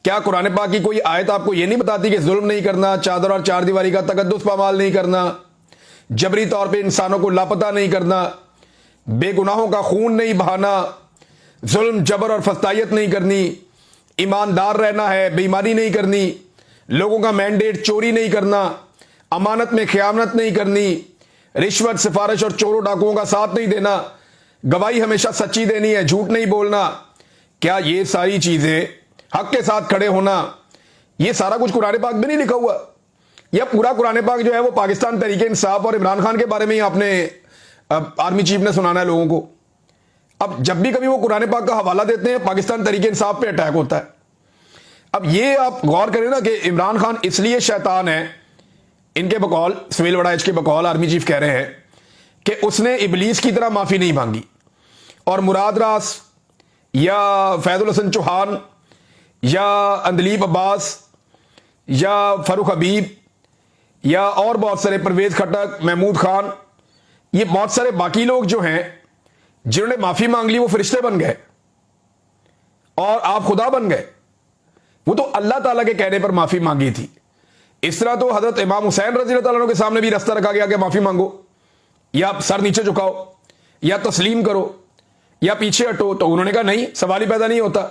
کیا قرآن پاک کی کوئی آیت آپ کو یہ نہیں بتاتی کہ ظلم نہیں کرنا، چادر اور چار دیواری کا تقدس پامال نہیں کرنا، جبری طور پہ انسانوں کو لاپتہ نہیں کرنا، بے گناہوں کا خون نہیں بہانا، ظلم جبر اور فسطائیت نہیں کرنی، ایماندار رہنا ہے، بے ایمانی نہیں کرنی، لوگوں کا مینڈیٹ چوری نہیں کرنا، امانت میں خیانت نہیں کرنی، رشوت سفارش اور چوروں ڈاکوؤں کا ساتھ نہیں دینا، گواہی ہمیشہ سچی دینی ہے، جھوٹ نہیں بولنا؟ کیا یہ ساری چیزیں، حق کے ساتھ کھڑے ہونا، یہ سارا کچھ قرآن پاک میں نہیں لکھا ہوا؟ یا پورا قرآن پاک جو ہے وہ پاکستان تحریک انصاف اور عمران خان کے بارے میں ہی آپ نے آرمی چیف نے سنانا ہے لوگوں کو؟ اب جب بھی کبھی وہ قرآن پاک کا حوالہ دیتے ہیں پاکستان تحریک انصاف پہ اٹیک ہوتا ہے۔ اب یہ آپ غور کریں نا کہ عمران خان اس لیے شیطان ہے، ان کے بقول، سہیل وڑائچ کے بقول آرمی چیف کہہ رہے ہیں کہ اس نے ابلیس کی طرح معافی نہیں مانگی، اور مراد راس یا فیض الحسن چوہان یا اندلیب عباس یا فاروق حبیب یا اور بہت سارے، پرویز کھٹک، محمود خان، یہ بہت سارے باقی لوگ جو ہیں جنہوں نے معافی مانگ لی وہ فرشتے بن گئے اور آپ خدا بن گئے۔ وہ تو اللہ تعالیٰ کے کہنے پر معافی مانگی تھی۔ اس طرح تو حضرت امام حسین رضی اللہ تعالیٰ عنہ کے سامنے بھی رستہ رکھا گیا کہ معافی مانگو، یا سر نیچے جھکاؤ، یا تسلیم کرو، یا پیچھے ہٹو، تو انہوں نے کہا نہیں، سوال ہی پیدا نہیں ہوتا۔